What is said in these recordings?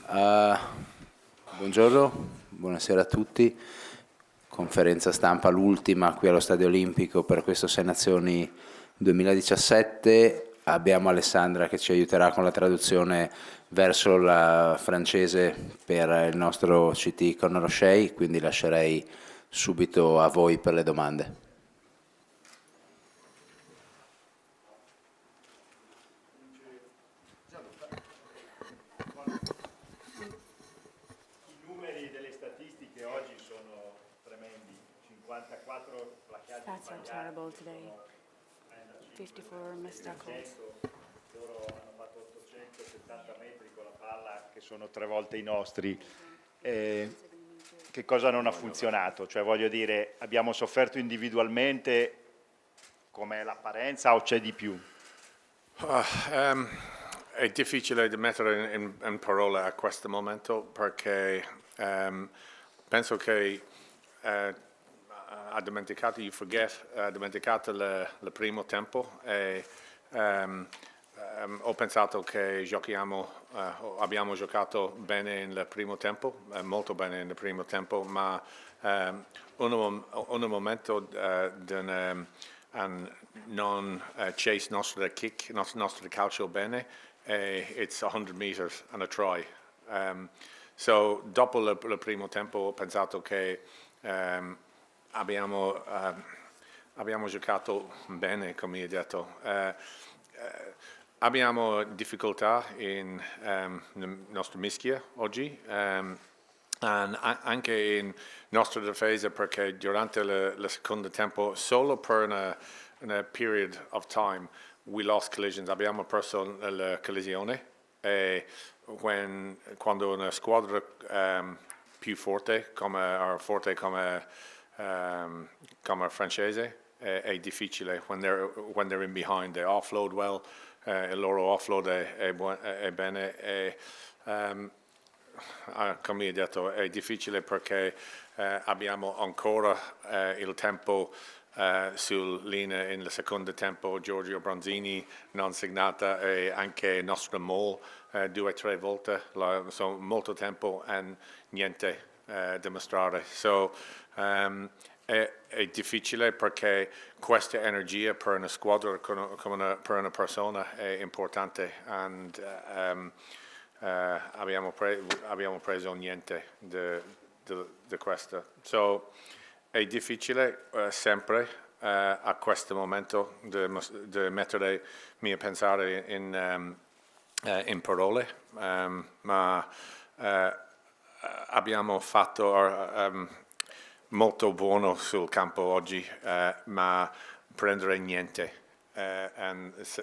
Uh, Buongiorno, buonasera a tutti. Conferenza stampa l'ultima qui allo Stadio Olimpico per questo Sei Nazioni 2017. Abbiamo Alessandra che ci aiuterà con la traduzione verso la francese per il nostro CT Conor O'Shea, quindi lascerei subito a voi per le domande. Stats are terrible today. 54 missed tackles. Loro hanno fatto 870 metri con la palla, che sono 3 volte i nostri. Che cosa non ha funzionato? Cioè, voglio dire, abbiamo sofferto individualmente, com'è l'apparenza, o c'è di più? È difficile da mettere in parole a questo momento perché penso che ha dimenticato, ha dimenticato il primo tempo e ho pensato che abbiamo giocato bene nel primo tempo, molto bene nel primo tempo, ma un momento di non chase nostro kick, nostro calcio bene, it's 100 meters and a try. So dopo il primo tempo ho pensato che abbiamo giocato bene, come hai detto. Abbiamo difficoltà in nostra mischia oggi, anche in nostra difesa, perché durante il secondo tempo, solo per una period of time, we lost collisions. Abbiamo perso la collisione e quando una squadra più forte come francese è difficile. When they're in behind, they offload well. Il loro offload è bene e come hai detto è difficile perché abbiamo ancora il tempo sul linea nel secondo tempo. Giorgio Bronzini non segnata e anche il nostro Mol 2 o 3 volte, so, molto tempo e niente da mostrare. So, è difficile perché questa energia per una squadra come per una persona è importante e abbiamo preso niente di questo. So, è difficile sempre a questo momento di mettere mio pensare in parole, ma abbiamo fatto molto buono sul campo oggi, ma prendere niente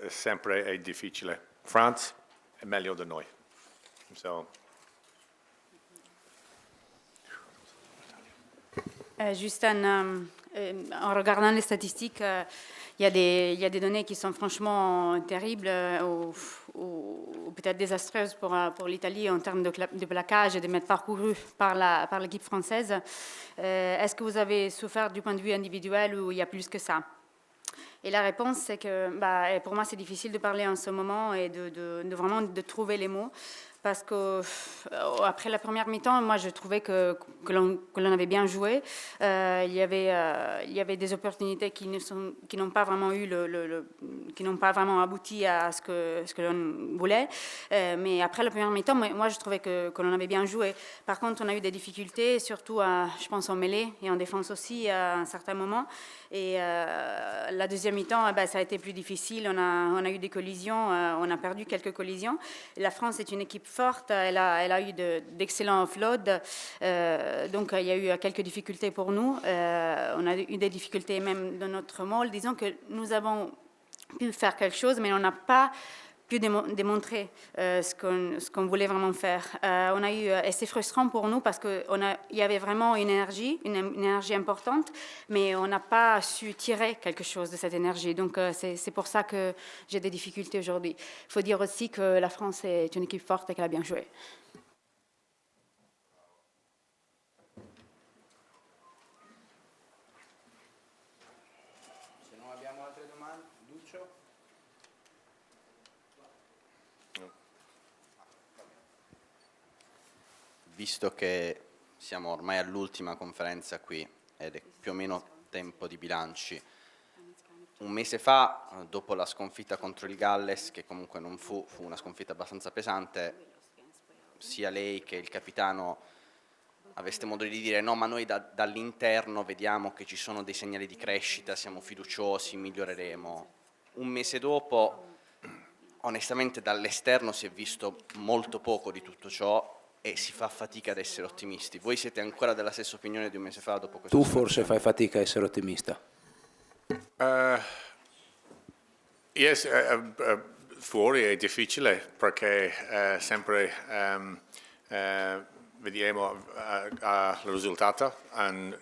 sempre è difficile. France è meglio di noi. So. Juste en regardant les statistiques, il y a des données qui sont franchement terribles ou peut-être désastreuses pour l'Italie en termes de plaquage et de mètres parcourus par l'équipe française. Est-ce que vous avez souffert du point de vue individuel ou il y a plus que ça? Et la réponse, c'est que pour moi, c'est difficile de parler en ce moment et de vraiment de trouver les mots. Parce qu'après la première mi-temps, moi, je trouvais que l'on avait bien joué. Il y avait des opportunités qui n'ont pas vraiment qui n'ont pas vraiment abouti à ce que l'on voulait. Mais après la première mi-temps, moi, je trouvais que l'on avait bien joué. Par contre, on a eu des difficultés, surtout, je pense, en mêlée et en défense aussi, à un certain moment. Et la deuxième mi-temps, ça a été plus difficile. On a eu des collisions, on a perdu quelques collisions. La France est une équipe forte, elle a eu d'excellents offloads, donc il y a eu quelques difficultés pour nous. On a eu des difficultés même dans notre môle. Disons que nous avons pu faire quelque chose, mais on n'a pas pu démontrer ce qu'on voulait vraiment faire. Et c'est frustrant pour nous parce qu'il y avait vraiment une énergie importante, mais on n'a pas su tirer quelque chose de cette énergie. Donc c'est pour ça que j'ai des difficultés aujourd'hui. Il faut dire aussi que la France est une équipe forte et qu'elle a bien joué. Se non abbiamo altre domande, Duccio? visto che siamo ormai all'ultima conferenza qui ed è più o meno tempo di bilanci, un mese fa, dopo la sconfitta contro il Galles, che comunque non fu una sconfitta abbastanza pesante, sia lei che il capitano aveste modo di dire no, ma noi dall'interno vediamo che ci sono dei segnali di crescita, siamo fiduciosi, miglioreremo. Un mese dopo, onestamente dall'esterno si è visto molto poco di tutto ciò e si fa fatica ad essere ottimisti. Voi siete ancora della stessa opinione di un mese fa dopo questo? Tu forse fai fatica a essere ottimista. Yes, fuori è difficile perché sempre vediamo il risultato e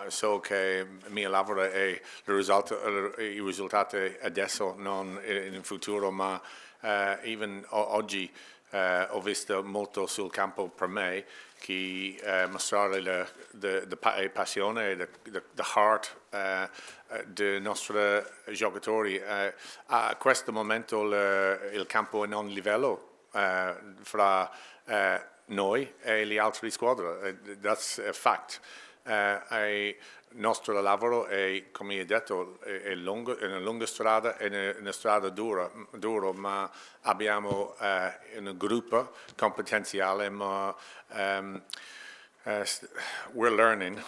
so che il mio lavoro è i risultati adesso, non in futuro, ma even oggi ho visto molto sul campo per me che mostrare la passione, the heart dei nostri giocatori. A questo momento il campo è non livello fra noi e le altre squadre. That's a fact. Il nostro lavoro è, come ho detto, è una lunga strada, è una strada dura, ma abbiamo un gruppo competenziale, ma we're learning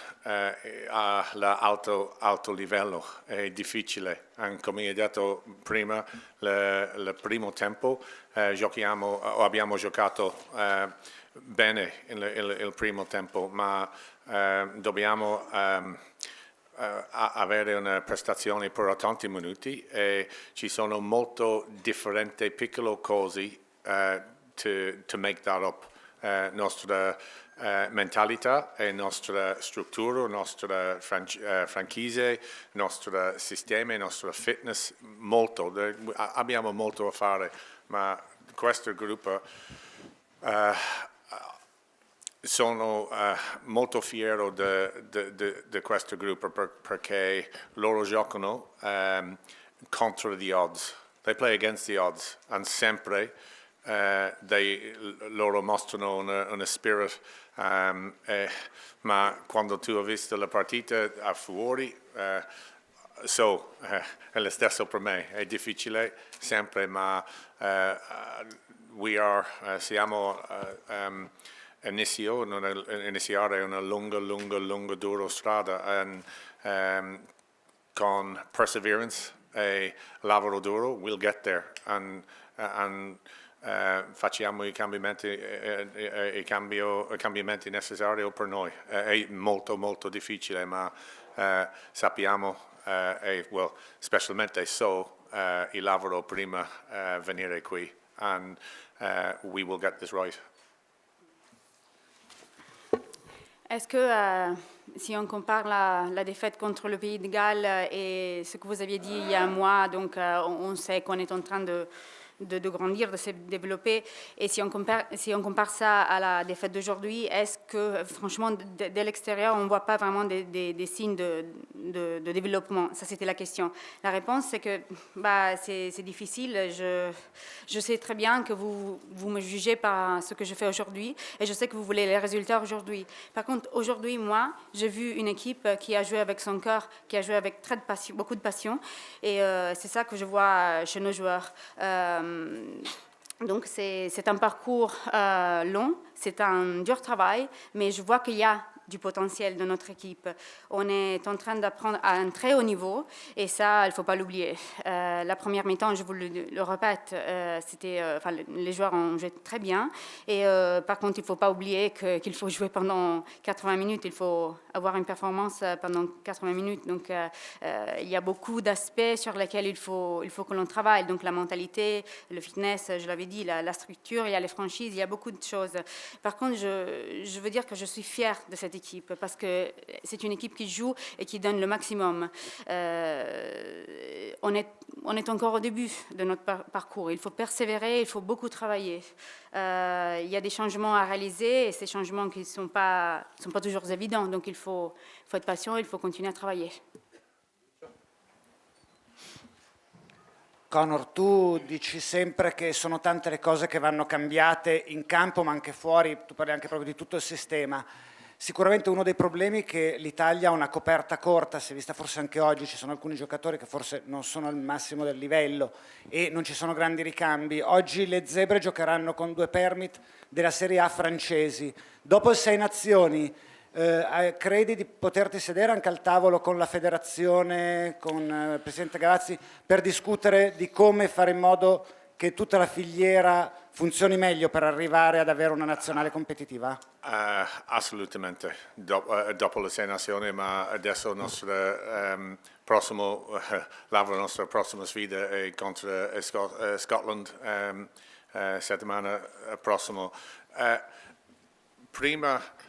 all'alto livello. È difficile, come ho detto prima, il primo tempo abbiamo giocato bene il primo tempo, ma dobbiamo avere una prestazione per tanti minuti e ci sono molto differenti piccole cose to make that up. Nostra mentalità e nostra struttura, nostra franchise, nostro sistema, nostro fitness, abbiamo molto a fare, ma questo gruppo sono molto fiero di questo gruppo perché loro giocano contro the odds. They play against the odds and sempre loro mostrano una spirit, ma quando tu hai visto la partita a fuori, è lo stesso per me, è difficile sempre, ma siamo iniziare una lunga dura strada con perseverance e lavoro duro, we'll get there and facciamo i cambiamenti necessari per noi. È molto difficile, ma sappiamo specialmente il lavoro prima venire qui, and we will get this right. Est-ce que si on compare la défaite contre le Pays de Galles et ce que vous aviez dit il y a un mois, donc on sait qu'on est en train de grandir, de se développer. Et si on compare ça à la défaite d'aujourd'hui, est-ce que, franchement, de l'extérieur, on ne voit pas vraiment des signes de développement? Ça, c'était la question. La réponse, c'est que c'est difficile. Je sais très bien que vous me jugez par ce que je fais aujourd'hui et je sais que vous voulez les résultats aujourd'hui. Par contre, aujourd'hui, moi, j'ai vu une équipe qui a joué avec son cœur, qui a joué avec beaucoup de passion et c'est ça que je vois chez nos joueurs. Donc c'est un parcours long, c'est un dur travail, mais je vois qu'il y a du potentiel de notre équipe. On est en train d'apprendre à un très haut niveau et ça, il ne faut pas l'oublier. La première mi-temps, je vous le répète, les joueurs ont joué très bien et par contre, il ne faut pas oublier qu'il faut jouer pendant 80 minutes, il faut avoir une performance pendant 80 minutes. Donc, il y a beaucoup d'aspects sur lesquels il faut que l'on travaille. Donc, la mentalité, le fitness, je l'avais dit, la structure, il y a les franchises, il y a beaucoup de choses. Par contre, je veux dire que je suis fière de cette équipe parce que c'est une équipe qui joue et qui donne le maximum. On est encore au début de notre parcours. Il faut persévérer, il faut beaucoup travailler. Il y a des changements à réaliser et ces changements qui ne sont pas toujours évidents. Donc il faut être patient, il faut continuer à travailler. Conor, tu dici sempre che sono tante le cose che vanno cambiate in campo ma anche fuori, tu parli anche proprio di tutto il sistema. Sicuramente uno dei problemi è che l'Italia ha una coperta corta, si è vista forse anche oggi, ci sono alcuni giocatori che forse non sono al massimo del livello e non ci sono grandi ricambi. Oggi le Zebre giocheranno con 2 permit della Serie A francesi. Dopo il 6 Nazioni, credi di poterti sedere anche al tavolo con la federazione, con il Presidente Gavazzi, per discutere di come fare in modo che tutta la filiera funzioni meglio per arrivare ad avere una nazionale competitiva? Assolutamente, dopo le 6 Nazioni, ma adesso il nostro prossimo lavoro, la nostra prossima sfida è contro Scotland settimana prossima. Prima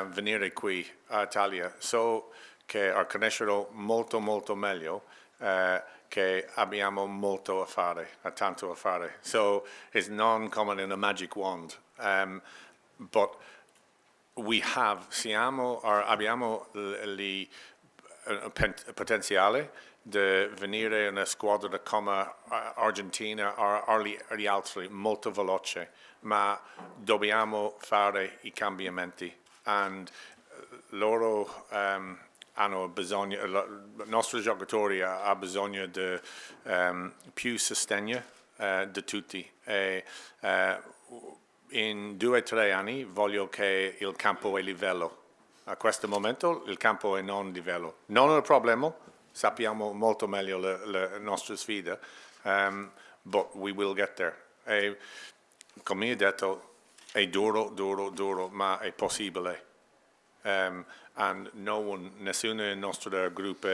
venire qui a Italia, so che conoscerò molto meglio che abbiamo molto a fare, tanto a fare. So it's non come in a magic wand, but abbiamo il potenziale di venire una squadra come Argentina o gli altri molto veloce, ma dobbiamo fare i cambiamenti. And loro hanno bisogno, i nostri giocatori hanno bisogno di più sostegno di tutti. E, in 2 o 3 anni voglio che il campo è livello. A questo momento il campo è non livello. Non è un problema, sappiamo molto meglio le nostre sfide, but we will get there. E, come ho detto, è duro, ma è possibile. And nessuno nel nostro gruppo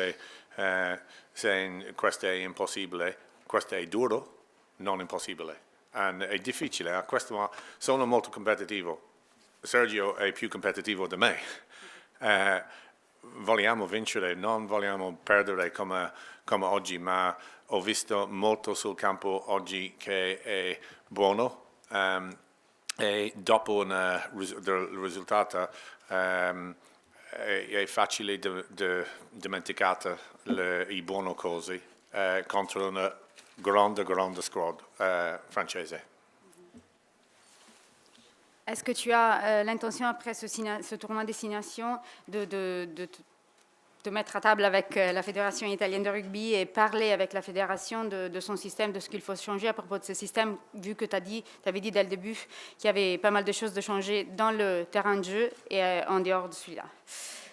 se questo è impossibile, questo è duro, non impossibile. And è difficile, questo sono molto competitivo. Sergio è più competitivo di me. Vogliamo vincere, non vogliamo perdere come oggi, ma ho visto molto sul campo oggi che è buono. E dopo il risultato è facile dimenticare i buoni cose contro una grande squadra française. Est-ce que tu as l'intention, après ce tournoi destination, de te mettre à table avec la Fédération italienne de rugby et parler avec la Fédération de son système, de ce qu'il faut changer à propos de ce système, vu que tu avais dit dès le début qu'il y avait pas mal de choses de changer dans le terrain de jeu et en dehors de celui-là.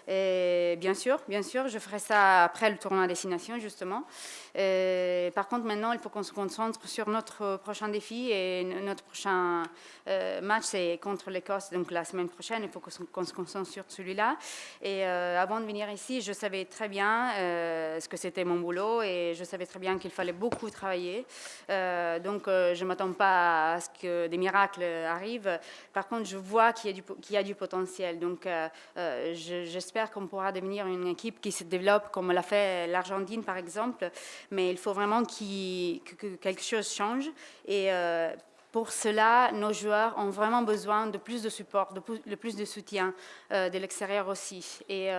Et bien sûr, je ferai ça après le tournoi destination, justement. Par contre, maintenant, il faut qu'on se concentre sur notre prochain défi et notre prochain match, c'est contre l'Écosse, donc la semaine prochaine. Il faut qu'on se concentre sur celui-là. Et avant de venir ici, je savais très bien ce que c'était mon boulot et je savais très bien qu'il fallait beaucoup travailler. Donc, je ne m'attends pas à ce que des miracles arrivent. Par contre, je vois qu'il y a du potentiel. Donc, j'espère qu'on pourra devenir une équipe qui se développe comme l'a fait l'Argentine, par exemple. Mais il faut vraiment que quelque chose change. Et pour cela, nos joueurs ont vraiment besoin de plus de support, de plus de soutien de l'extérieur aussi. Et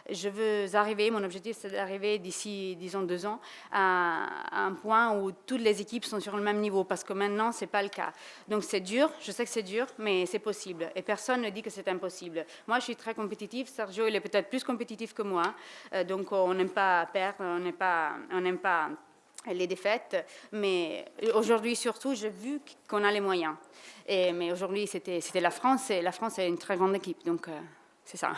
je veux arriver, mon objectif c'est d'arriver d'ici, disons, 2 ans, à un point où toutes les équipes sont sur le même niveau, parce que maintenant, ce n'est pas le cas. Donc c'est dur, je sais que c'est dur, mais c'est possible. Et personne ne dit que c'est impossible. Moi, je suis très compétitive, Sergio, il est peut-être plus compétitif que moi, donc on n'aime pas perdre, on n'aime pas les défaites, mais aujourd'hui surtout, j'ai vu qu'on a les moyens. Mais aujourd'hui, c'était la France, et la France est une très grande équipe, donc c'est ça.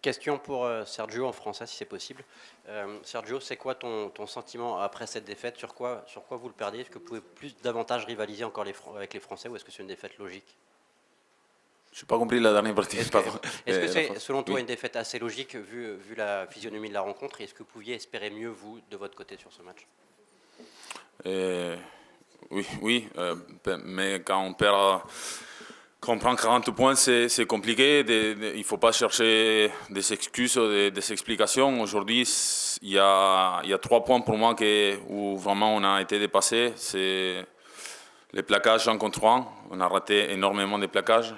Question pour Sergio en français, si c'est possible. Sergio, c'est quoi ton sentiment après cette défaite? Sur quoi vous le perdiez? Est-ce que vous pouvez davantage rivaliser encore avec les Français, ou est-ce que c'est une défaite logique? Je n'ai pas compris la dernière partie. Est-ce que c'est, selon toi, une défaite assez logique vu la physionomie de la rencontre, et est-ce que vous pouviez espérer mieux, vous, de votre côté, sur ce match? Oui, mais quand on prend 40 points, c'est compliqué. Il ne faut pas chercher des excuses ou des explications. Aujourd'hui, il y a 3 points pour moi où vraiment on a été dépassé. C'est les plaquages 1 contre 1. On a raté énormément de plaquages.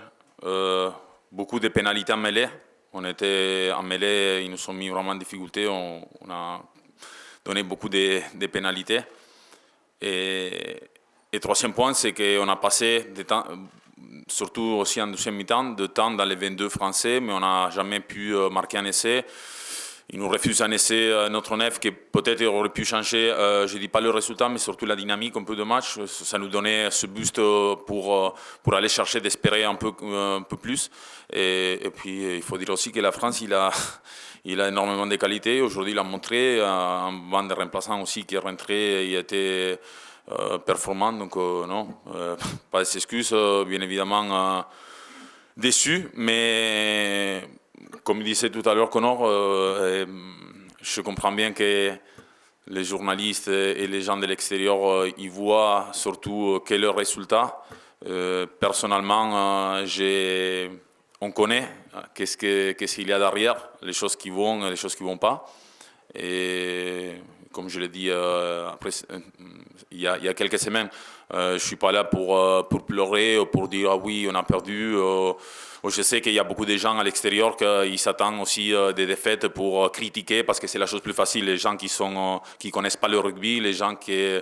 Beaucoup de pénalités en mêlée. On était en mêlée, ils nous ont mis vraiment en difficulté, on a donné beaucoup de pénalités. Et troisième point, c'est qu'on a passé, surtout aussi en deuxième mi-temps, de temps dans les 22 Français, mais on n'a jamais pu marquer un essai. Ils nous refusent un essai, notre nef, qui peut-être aurait pu changer, je ne dis pas le résultat, mais surtout la dynamique un peu de match. Ça nous donnait ce boost pour aller chercher, d'espérer un peu plus. Et puis, il faut dire aussi que la France, il a énormément de qualités. Aujourd'hui, il a montré un banc de remplaçants aussi qui est rentré, il était performant. Donc, non, pas d'excuses, bien évidemment déçu, mais comme disait tout à l'heure Connor, je comprends bien que les journalistes et les gens de l'extérieur, ils voient surtout quel est le résultat. Personnellement, on connaît qu'est-ce qu'il y a derrière, les choses qui vont et les choses qui ne vont pas. Et comme je l'ai dit après, il y a quelques semaines, je ne suis pas là pour pleurer ou pour dire « ah oui, on a perdu ». Je sais qu'il y a beaucoup de gens à l'extérieur qui s'attendent aussi des défaites pour critiquer parce que c'est la chose plus facile. Les gens qui connaissent pas le rugby, les gens qui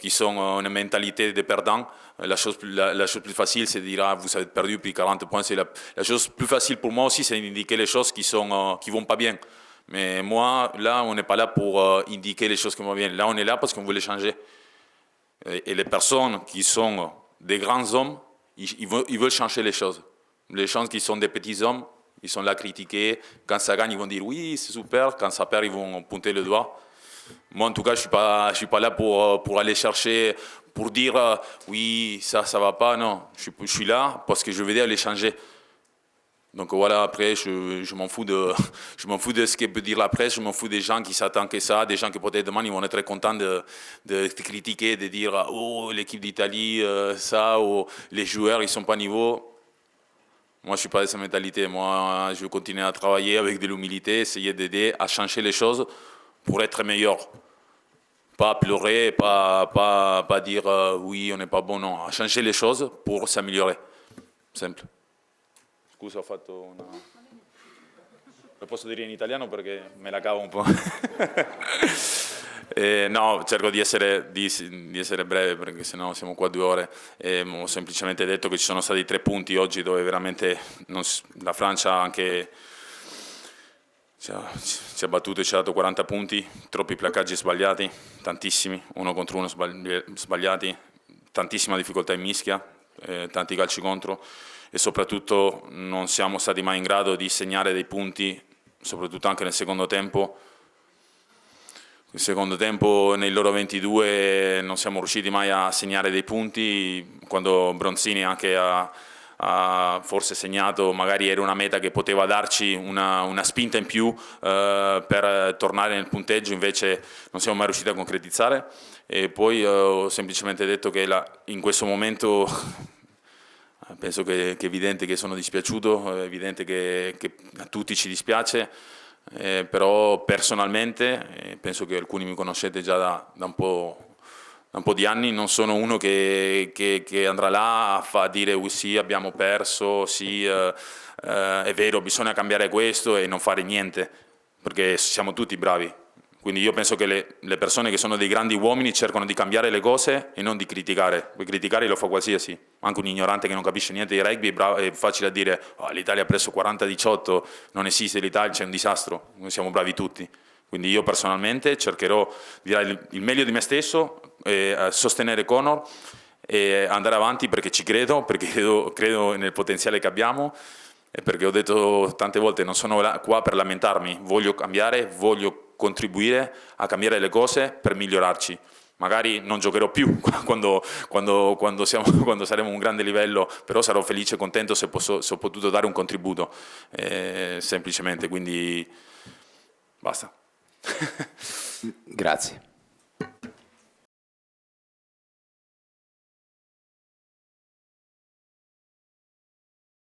sont une mentalité de perdants, la chose plus facile, c'est de dire ah, vous avez perdu puis 40 points. C'est la chose plus facile pour moi aussi, c'est d'indiquer les choses qui vont pas bien. Mais moi, là, on n'est pas là pour indiquer les choses qui vont bien. Là, on est là parce qu'on veut les changer. Et les personnes qui sont des grands hommes, ils veulent changer les choses. Les gens qui sont des petits hommes, ils sont là à critiquer. Quand ça gagne, ils vont dire oui, c'est super. Quand ça perd, ils vont pointer le doigt. Moi, en tout cas, je suis pas là pour aller chercher, pour dire oui, ça va pas. Non, je suis là parce que je veux aller changer. Donc voilà, après, je m'en fous de ce que peut dire la presse, je m'en fous des gens qui s'attendent que ça, des gens qui peut-être demain, ils vont être très contents de critiquer, de dire « oh, l'équipe d'Italie, ça », ou « les joueurs, ils sont pas à niveau ». Moi, je suis pas de cette mentalité. Moi, je veux continuer à travailler avec de l'humilité, essayer d'aider à changer les choses pour être meilleur. Pas pleurer, pas dire « oui, on n'est pas bon », non. À changer les choses pour s'améliorer. Simple. Scusa, ho fatto una... Lo posso dire in italiano perché me la cavo un po'. No, cerco di essere breve perché sennò siamo qua 2 ore. Ho semplicemente detto che ci sono stati 3 punti oggi dove veramente la Francia anche ci ha battuto e ci ha dato 40 punti, troppi placcaggi sbagliati, tantissimi, 1 contro 1 sbagliati, tantissima difficoltà in mischia, tanti calci contro. E soprattutto non siamo stati mai in grado di segnare dei punti, soprattutto anche nel secondo tempo. Nel secondo tempo, nei loro 22, non siamo riusciti mai a segnare dei punti, quando Bronzini anche ha forse segnato, magari era una meta che poteva darci una spinta in più per tornare nel punteggio, invece non siamo mai riusciti a concretizzare. E poi ho semplicemente detto che in questo momento... Penso che è evidente che sono dispiaciuto, è evidente che a tutti ci dispiace, però personalmente, penso che alcuni mi conoscete già da un po' di anni, non sono uno che andrà là a dire sì, abbiamo perso, sì, è vero, bisogna cambiare questo e non fare niente, perché siamo tutti bravi. Quindi io penso che le persone che sono dei grandi uomini cercano di cambiare le cose e non di criticare, perché criticare lo fa qualsiasi, anche un ignorante che non capisce niente di rugby è facile a dire oh, l'Italia ha preso 40-18, non esiste l'Italia, c'è un disastro, noi siamo bravi tutti. Quindi io personalmente cercherò di dare il meglio di me stesso, sostenere Connor e andare avanti perché ci credo, perché credo nel potenziale che abbiamo e perché ho detto tante volte non sono qua per lamentarmi, voglio cambiare, voglio contribuire a cambiare le cose per migliorarci. Magari non giocherò più quando saremo a un grande livello, però sarò felice e contento se ho potuto dare un contributo, semplicemente, quindi basta. Grazie.